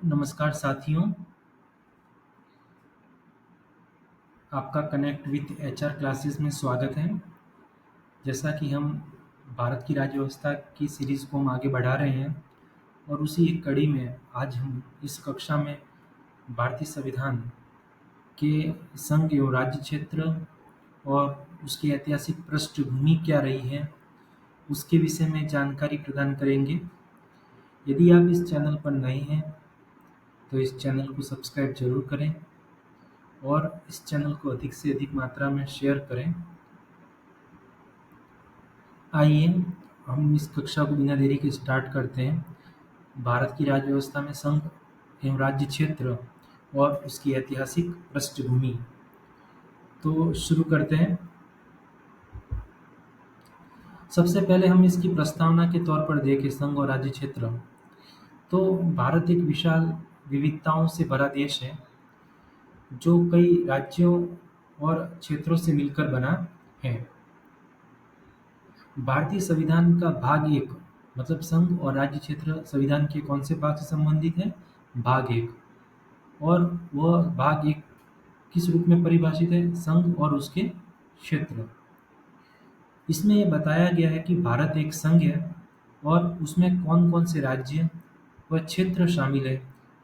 नमस्कार साथियों, आपका कनेक्ट विथ एचआर क्लासेस में स्वागत है। जैसा कि हम भारत की राज्य व्यवस्था की सीरीज़ को हम आगे बढ़ा रहे हैं और उसी एक कड़ी में आज हम इस कक्षा में भारतीय संविधान के संघ एवं राज्य क्षेत्र और उसकी ऐतिहासिक पृष्ठभूमि क्या रही है, उसके विषय में जानकारी प्रदान करेंगे। यदि आप इस चैनल पर नए हैं तो इस चैनल को सब्सक्राइब जरूर करें और इस चैनल को अधिक से अधिक मात्रा में शेयर करें। आइए हम इस कक्षा को बिना देरी के स्टार्ट करते हैं। भारत की राज्य व्यवस्था में संघ एवं राज्य क्षेत्र और उसकी ऐतिहासिक पृष्ठभूमि। तो शुरू करते हैं। सबसे पहले हम इसकी प्रस्तावना के तौर पर देखें संघ और राज्य क्षेत्र। तो भारत एक विशाल विविधताओं से भरा देश है जो कई राज्यों और क्षेत्रों से मिलकर बना है। भारतीय संविधान का भाग एक मतलब संघ और राज्य क्षेत्र संविधान के कौन से भाग से संबंधित है? भाग एक। और वह भाग एक किस रूप में परिभाषित है? संघ और उसके क्षेत्र। इसमें यह बताया गया है कि भारत एक संघ है और उसमें कौन कौन से राज्य व क्षेत्र शामिल है।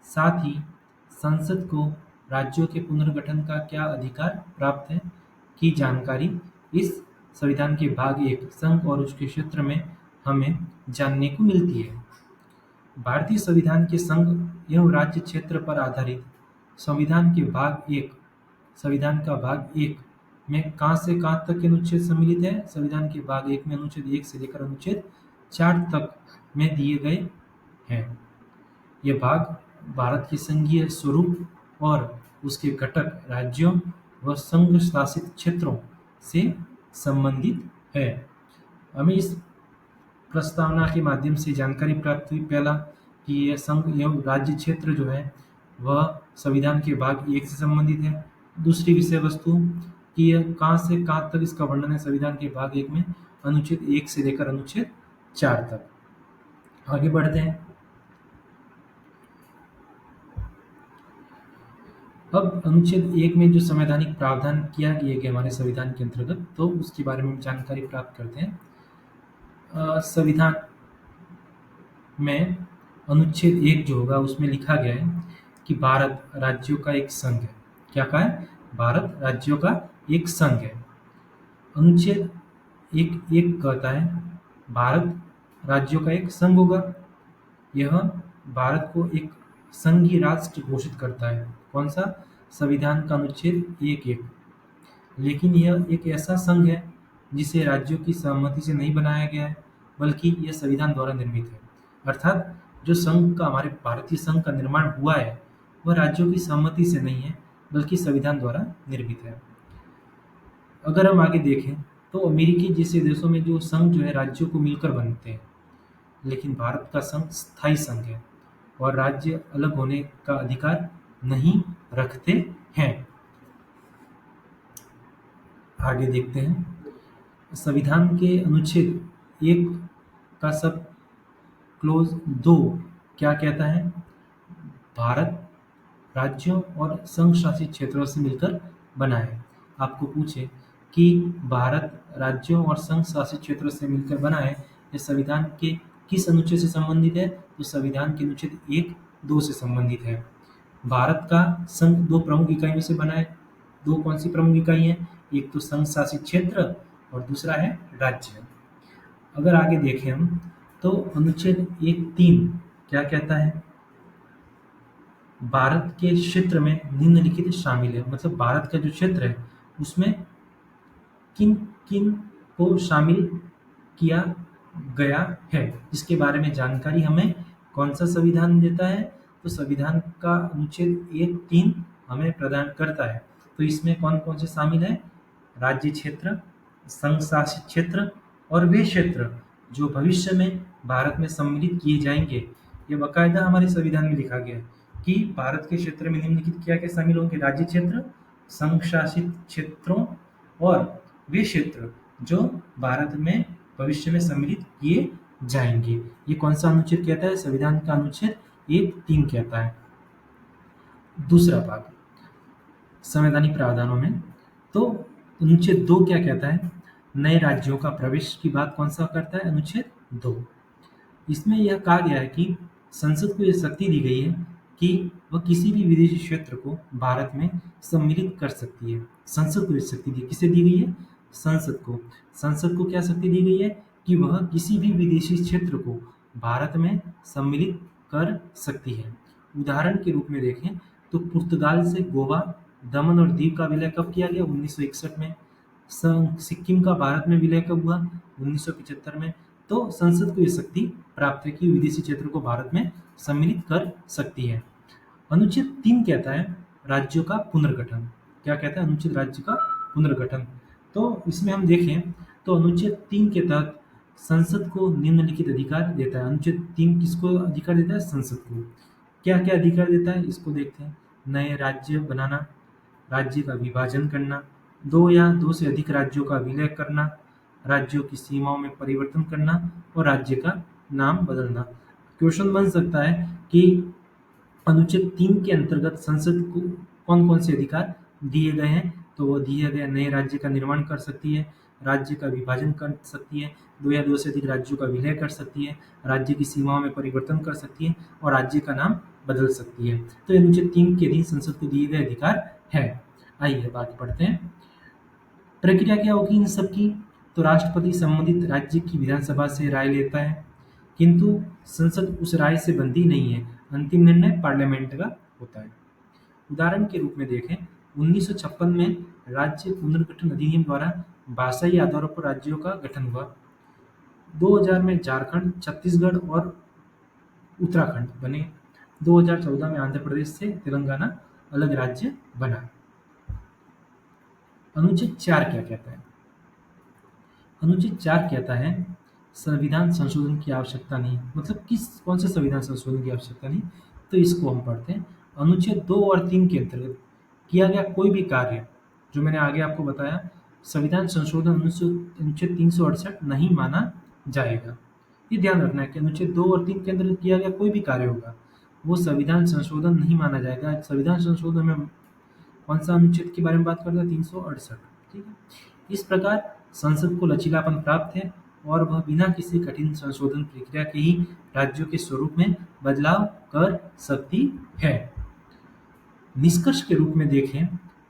साथ ही संसद को राज्यों के पुनर्गठन का क्या अधिकार प्राप्त है की जानकारी इस संविधान के भाग एक संघ और उसके क्षेत्र में हमें जानने को मिलती है। भारतीय संविधान के संघ एवं राज्य क्षेत्र पर आधारित संविधान के भाग एक संविधान का भाग एक में कहाँ से कहाँ तक के अनुच्छेद सम्मिलित है? संविधान के भाग एक में अनुच्छेद 1 से लेकर अनुच्छेद 4 तक में दिए गए हैं। यह भाग भारत के संघीय स्वरूप और उसके घटक राज्यों व संघ शासित क्षेत्रों से संबंधित है। हमें इस प्रस्तावना के माध्यम से जानकारी प्राप्त हुई पहला कि यह संघ एवं राज्य क्षेत्र जो है वह संविधान के भाग एक से संबंधित है। दूसरी विषय वस्तु कि यह कहाँ से कहाँ तक इसका वर्णन है संविधान के भाग एक में अनुच्छेद 1 से लेकर अनुच्छेद 4 तक। आगे बढ़ते हैं। अब अनुच्छेद 1 में जो संवैधानिक प्रावधान किया गया हमारे संविधान के अंतर्गत, तो उसके बारे में जानकारी प्राप्त करते हैं। संविधान में अनुच्छेद 1 जो होगा उसमें लिखा गया है कि भारत राज्यों का एक संघ है। क्या कहा है? भारत राज्यों का एक संघ है। अनुच्छेद 1 कहता है भारत राज्यों का एक संघ होगा। यह भारत को एक संघीय राष्ट्र घोषित करता है। कौन सा? संविधान का अनुच्छेद 1(1). लेकिन यह एक ऐसा संघ है जिसे राज्यों की सहमति से नहीं बनाया गया है, बल्कि यह संविधान द्वारा निर्मित है। अर्थात जो संघ का हमारे भारतीय संघ का निर्माण हुआ है वह राज्यों की सहमति से नहीं है, बल्कि संविधान द्वारा निर्मित है। अगर हम आगे देखें तो अमेरिकी जैसे देशों में जो संघ जो है राज्यों को मिलकर बनते हैं, लेकिन भारत का संघ स्थायी संघ है और राज्य अलग होने का अधिकार नहीं रखते हैं। आगे देखते हैं। संविधान के अनुच्छेद 1 का सब क्लोज 2 क्या कहता है? भारत राज्यों और संघ शासित क्षेत्रों से मिलकर बना है। आपको पूछे कि भारत राज्यों और संघ शासित क्षेत्रों से मिलकर बना है, यह संविधान के किस अनुच्छेद से संबंधित है? तो संविधान के अनुच्छेद 1(2) से संबंधित है। भारत का संघ दो प्रमुख इकाइयों से बना है। दो कौन सी प्रमुख इकाई है? एक तो संघ शासित क्षेत्र और दूसरा है राज्य। अगर आगे देखें हम तो अनुच्छेद 1(3) क्या कहता है? भारत के क्षेत्र में निम्नलिखित शामिल है। मतलब भारत का जो क्षेत्र है उसमें किन किन को शामिल किया गया है, इसके बारे में जानकारी हमें कौन सा संविधान देता है? तो संविधान का अनुच्छेद 1(3) हमें प्रदान करता है। तो इसमें कौन कौन से शामिल है? राज्य क्षेत्र, संघ शासित क्षेत्र और वे क्षेत्र जो भविष्य में भारत में सम्मिलित किए जाएंगे। ये बाकायदा हमारे संविधान में लिखा गया है कि भारत के क्षेत्र में निम्नलिखित क्या क्या शामिल होंगे? राज्य क्षेत्र, संघ शासित क्षेत्रों और वे क्षेत्र जो भारत में भविष्य में सम्मिलित किए जाएंगे। ये कौन सा अनुच्छेद कहता है? संविधान का अनुच्छेद 1(3) कहता है। दूसरा भाग संवैधानिक प्रावधानों में, तो अनुच्छेद 2 क्या कहता है? नए राज्यों का प्रवेश की बात कौन सा करता है? अनुच्छेद 2। इसमें यह कहा गया है कि संसद को यह शक्ति दी गई है कि वह किसी भी विदेशी क्षेत्र को भारत में सम्मिलित कर सकती है। संसद को यह शक्ति दी, किसे दी गई है? संसद को। संसद को क्या शक्ति दी गई है कि वह किसी भी विदेशी क्षेत्र को भारत में सम्मिलित कर सकती है। उदाहरण के रूप में देखें तो पुर्तगाल से गोवा, दमन और दीव का विलय कब किया गया? 1961 में। सिक्किम का भारत में विलय कब हुआ? 1975 में। तो संसद को यह शक्ति प्राप्त है कि विदेशी क्षेत्र को भारत में सम्मिलित कर सकती है। अनुच्छेद 3 कहता है राज्यों का पुनर्गठन। क्या कहता है? अनुच्छेद राज्य का पुनर्गठन। तो इसमें हम देखें तो अनुच्छेद 3 के तहत संसद को निम्नलिखित अधिकार देता है। अनुच्छेद 3 किसको अधिकार देता है? संसद को। क्या क्या अधिकार देता है इसको देखते हैं। नए राज्य बनाना, राज्य का विभाजन करना, दो या दो से अधिक राज्यों का विलय करना, राज्यों की सीमाओं में परिवर्तन करना और राज्य का नाम बदलना। क्वेश्चन बन सकता है कि अनुच्छेद 3 के अंतर्गत संसद को कौन कौन से अधिकार दिए गए हैं? तो वो दिए गए नए राज्य का निर्माण कर सकती है, राज्य का विभाजन कर सकती है, दो या दो से अधिक राज्यों का विलय कर सकती है, राज्य की सीमाओं में परिवर्तन कर सकती है और राज्य का नाम बदल सकती है। तो अनुच्छेद 3 के अधीन संसद को दिए गए अधिकार है। आइए बात पढ़ते हैं। प्रक्रिया क्या होगी इन सब की? तो राष्ट्रपति संबंधित राज्य की विधानसभा से राय लेता है, किंतु संसद उस राय से बंधी नहीं है। अंतिम निर्णय पार्लियामेंट का होता है। उदाहरण के रूप में देखें 1956 में राज्य पुनर्गठन अधिनियम द्वारा भाषाई आधारों पर राज्यों का गठन हुआ। 2000 में झारखंड, छत्तीसगढ़ और उत्तराखंड बने। 2014 में आंध्र प्रदेश से तेलंगाना अलग राज्य बना। अनुच्छेद 4 क्या कहता है? अनुच्छेद 4 कहता है संविधान संशोधन की आवश्यकता नहीं। मतलब कौन से संविधान संशोधन की आवश्यकता नहीं? तो इसको हम पढ़ते हैं। अनुच्छेद 2 और 3 के अंतर्गत किया गया कोई भी कार्य, जो मैंने आगे आपको बताया, संविधान संशोधन अनुच्छेद 368 नहीं माना जाएगा। ये ध्यान रखना है कि अनुच्छेद 2 और 3 के अंतर्गत किया गया कोई भी कार्य होगा वो संविधान संशोधन नहीं माना जाएगा। संविधान संशोधन में कौन सा अनुच्छेद के बारे में बात करता है? 368। ठीक है। इस प्रकार संसद को लचीलापन प्राप्त है और वह बिना किसी कठिन संशोधन प्रक्रिया के ही राज्यों के स्वरूप में बदलाव कर सकती है। निष्कर्ष के रूप में देखें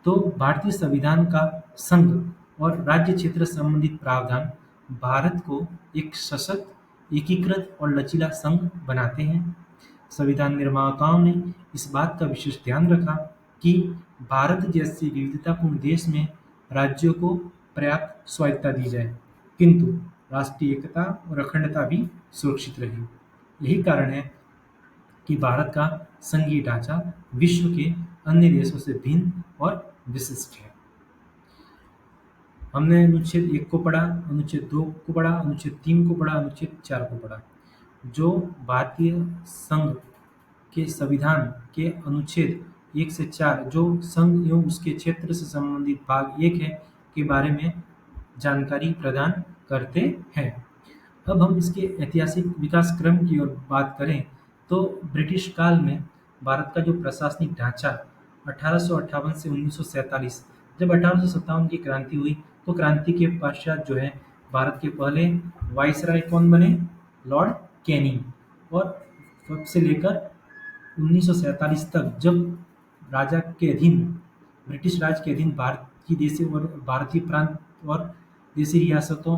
तो भारतीय संविधान का संघ और राज्य क्षेत्र संबंधित प्रावधान भारत को एक सशक्त, एकीकृत और लचीला संघ बनाते हैं। संविधान निर्माताओं ने इस बात का विशेष ध्यान रखा कि भारत जैसे विविधतापूर्ण देश में राज्यों को पर्याप्त स्वायत्तता दी जाए, किंतु राष्ट्रीय एकता और अखंडता भी सुरक्षित रहे। यही कारण है कि भारत का संघीय ढांचा विश्व के अन्य देशों से भिन्न और विशिष्ट है। हमने अनुच्छेद 1 को पढ़ा, अनुच्छेद 2 को पढ़ा, अनुच्छेद 3 को पढ़ा, अनुच्छेद 4 को पढ़ा। जो भारतीय संघ के संविधान के अनुच्छेद 1 से 4 जो संघ एवं उसके क्षेत्र से संबंधित भाग 1 है के बारे में जानकारी प्रदान करते हैं। अब हम इसके ऐतिहासिक विकास क्रम की ओर बात करें तो ब्रिटिश काल में भारत का जो प्रशासनिक ढांचा 1858 से 1947, जब 1857 की क्रांति हुई तो क्रांति के पश्चात जो है भारत के पहले वाइसराय कौन बने? Lord Canning. और तब से लेकर 1947 तक जब राजा के अधीन, ब्रिटिश राज के अधीन भारतीय प्रांत और देसी रियासतों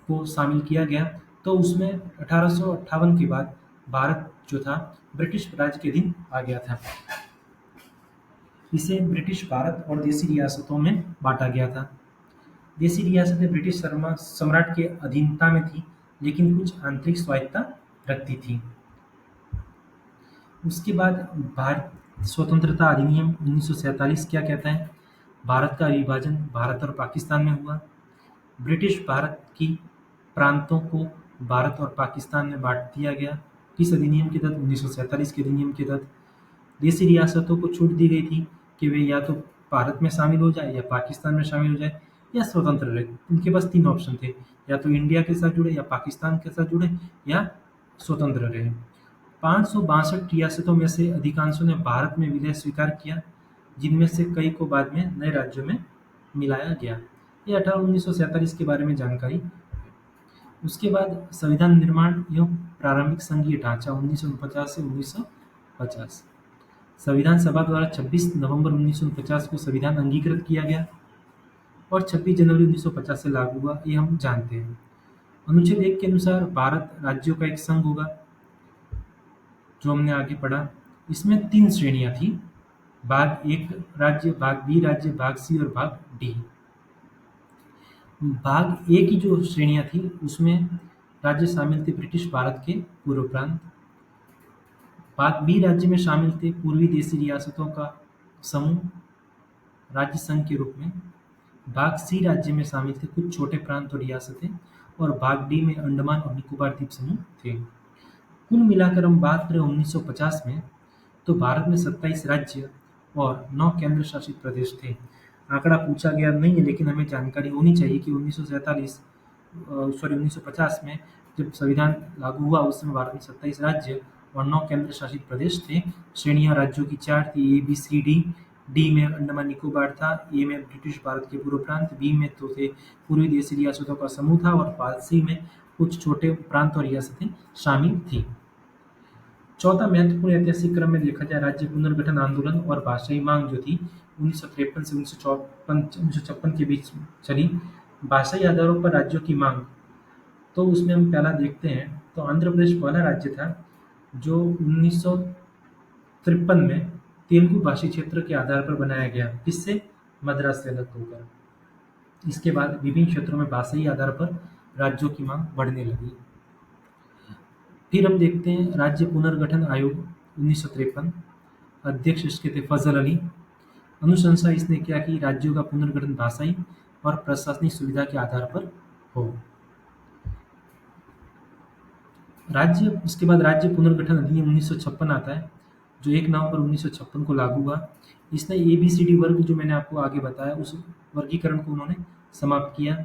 को शामिल किया गया, तो उसमें 1858 के बाद भारत जो था ब्रिटिश राज के अधीन आ गया था। इसे ब्रिटिश भारत और देसी रियासतों में बांटा गया था। देसी रियासतें ब्रिटिश सम्राट के अधीनता में थी, लेकिन कुछ आंतरिक स्वायत्तता रखती थी। उसके बाद भारत स्वतंत्रता अधिनियम 1947 क्या कहता है? भारत का विभाजन भारत और पाकिस्तान में हुआ। ब्रिटिश भारत की प्रांतों को भारत और पाकिस्तान में बांट दिया गया। किस अधिनियम के तहत? 1947 के अधिनियम के तहत। देसी रियासतों को छूट दी गई थी कि वे या तो भारत में शामिल हो जाए या पाकिस्तान में शामिल हो जाए या स्वतंत्र रहे। उनके पास 3 ऑप्शन थे, या तो इंडिया के साथ जुड़े या पाकिस्तान के साथ जुड़े या स्वतंत्र रहे। 562 रियासतों में से अधिकांशों ने भारत में विलय स्वीकार किया, जिनमें से कई को बाद में नए राज्यों में मिलाया गया। ये 1947 के बारे में जानकारी। उसके बाद संविधान निर्माण एवं प्रारंभिक संघीय ढांचा 1949 से 1950। संविधान सभा द्वारा 26 नवंबर 1949 को संविधान अंगीकृत किया गया और 26 जनवरी 1950 से लागू हुआ, ये हम जानते हैं। अनुच्छेद 1 के अनुसार भारत राज्यों का एक संघ होगा, जो हमने आगे पढ़ा। इसमें 3 श्रेणियां थी: भाग 1 राज्य, भाग बी राज्य, भाग सी और भाग डी। भाग ए की जो श्रेणियां थी उसमें राज्य शामिल थे ब्रिटिश भारत के पूर्व प्रांत। भाग बी राज्य में शामिल थे पूर्वी देशी रियासतों का समूह राज्य संघ के रूप में। भाग सी राज्य में शामिल थे कुछ छोटे प्रांत और रियासतें, और भाग डी में अंडमान और निकोबार द्वीप समूह थे। कुल मिलाकर हम बात करें 1950 में, तो भारत में 27 राज्य और 9 केंद्र शासित प्रदेश थे। आंकड़ा पूछा गया नहीं है, लेकिन हमें जानकारी होनी चाहिए कि 1950 में जब संविधान लागू हुआ उस समय भारत में 27 राज्य और 9 केंद्र शासित प्रदेश थे। श्रेणियां राज्यों की 4 थी: A B C D. D में अंडमान निकोबार था, ए में ब्रिटिश भारत के पूर्व प्रांत, बी में तो थे पूर्वी देशी रियासतों का समूह था, और भाग सी में कुछ छोटे प्रांत और रियासतें शामिल थी। चौथा महत्वपूर्ण ऐतिहासिक क्रम में देखा जाए, राज्य पुनर्गठन आंदोलन और भाषाई मांग जो थी 1953 से 1956 के बीच चली। भाषाई आधारों पर राज्यों की मांग, तो उसमें हम पहला देखते हैं तो आंध्र प्रदेश पहला राज्य था जो 1953 में तेलुगु भाषी क्षेत्र के आधार पर बनाया गया, किससे? मद्रास से अलग होकर। इसके बाद विभिन्न क्षेत्रों में भाषाई आधार पर राज्यों की मांग बढ़ने लगी। फिर हम देखते हैं राज्य पुनर्गठन आयोग 1953, अध्यक्ष इसके थे फजल अली। अनुशंसा इसने किया कि राज्यों का पुनर्गठन भाषाई और प्रशासनिक सुविधा के आधार पर हो। इसके बाद राज्य पुनर्गठन अधिनियम 1956 आता है, जो 1 नवंबर 1956 को लागू हुआ। इसने ABCD वर्ग जो मैंने आपको आगे बताया उस वर्गीकरण को उन्होंने समाप्त किया।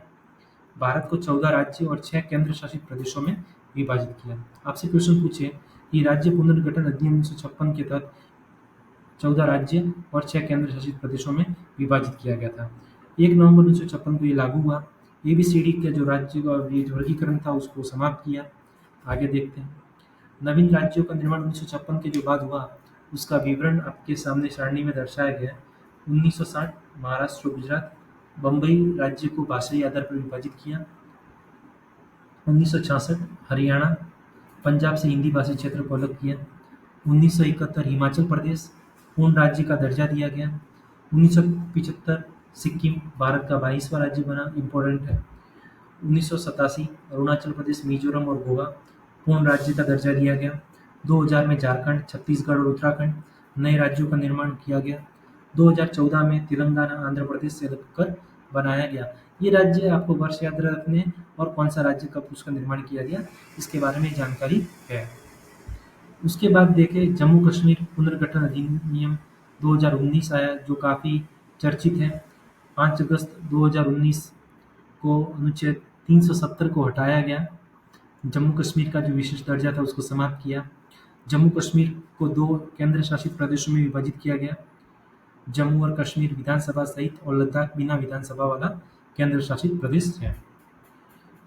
भारत को 14 राज्य और 6 केंद्र शासित प्रदेशों में विभाजित किया। आपसे क्वेश्चन पूछे कि राज्य पुनर्गठन अधिनियम 1956 के तहत 14 राज्य और 6 केंद्र शासित प्रदेशों में विभाजित किया गया था। 1 नवंबर 1956 को ये लागू हुआ। ABCD का जो राज्य का वर्गीकरण था उसको समाप्त किया। आगे देखते हैं नवीन राज्यों का निर्माण 1956 के जो बाद हुआ उसका विवरण आपके सामने सारणी में दर्शाया गया है। 1960 महाराष्ट्र, गुजरात, बम्बई राज्य को भाषाई आधार पर विभाजित किया। 1966 हरियाणा, पंजाब से हिंदी भाषी क्षेत्र को अलग किया। 1971 हिमाचल प्रदेश पूर्ण राज्य का दर्जा दिया गया। 1975 सिक्किम भारत का 22वां राज्य बना, इम्पोर्टेंट है। 1987 अरुणाचल प्रदेश, मिजोरम और गोवा पूर्ण राज्य का दर्जा दिया गया। 2000 में झारखंड, छत्तीसगढ़ और उत्तराखंड नए राज्यों का निर्माण किया गया। 2014 में तेलंगाना आंध्र प्रदेश से अलग कर बनाया गया। ये राज्य आपको वर्ष याद रखने हैं और कौन सा राज्य कब उसका निर्माण किया गया इसके बारे में जानकारी है। उसके बाद देखें जम्मू कश्मीर पुनर्गठन अधिनियम 2019 आया, जो काफ़ी चर्चित है। 5 अगस्त 2019 को अनुच्छेद 370 को हटाया गया। जम्मू कश्मीर का जो विशेष दर्जा था उसको समाप्त किया। जम्मू कश्मीर को 2 केंद्र शासित प्रदेशों में विभाजित किया गया, जम्मू और कश्मीर विधानसभा सहित, और लद्दाख बिना विधानसभा वाला केंद्र शासित प्रदेश है।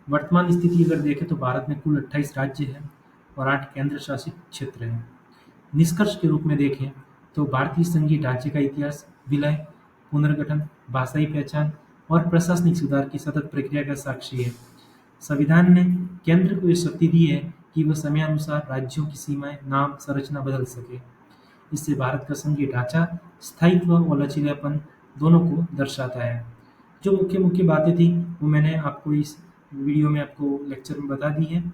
वर्तमान स्थिति अगर देखें तो भारत में कुल 28 राज्य हैं और 8 केंद्र शासित क्षेत्र हैं। निष्कर्ष के रूप में देखें तो भारतीय संघीय ढांचे का इतिहास विलय, पुनर्गठन, भाषाई पहचान और प्रशासनिक सुधार की सतत प्रक्रिया का साक्षी है। संविधान ने केंद्र को ये शक्ति दी है कि वह समयानुसार राज्यों की सीमाएं, नाम, संरचना बदल सके। इससे भारत का संघीय ढांचा स्थायित्व और लचीलापन दोनों को दर्शाता है। जो मुख्य मुख्य बातें थी वो मैंने आपको इस वीडियो में आपको लेक्चर में बता दी है,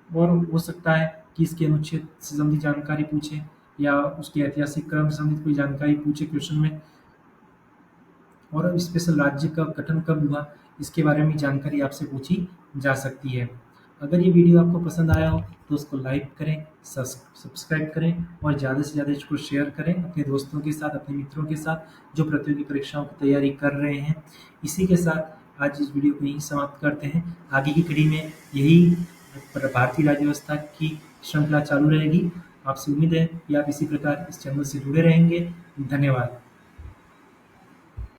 और हो सकता है कि इसके अनुच्छेद से संबंधित जानकारी पूछे या उसके ऐतिहासिक क्रम से संबंधित कोई जानकारी पूछे क्वेश्चन में, और स्पेशल राज्य का गठन कब हुआ इसके बारे में जानकारी आपसे पूछी जा सकती है। अगर ये वीडियो आपको पसंद आया हो तो उसको लाइक करें, सब्सक्राइब करें और ज़्यादा से ज़्यादा इसको शेयर करें अपने दोस्तों के साथ, अपने मित्रों के साथ जो प्रतियोगी परीक्षाओं की तैयारी कर रहे हैं। इसी के साथ आज इस वीडियो को यहीं समाप्त करते हैं। आगे की कड़ी में यही भारतीय राज्य व्यवस्था की श्रृंखला चालू रहेगी। आपसे उम्मीद है कि आप इसी प्रकार इस चैनल से जुड़े रहेंगे। धन्यवाद।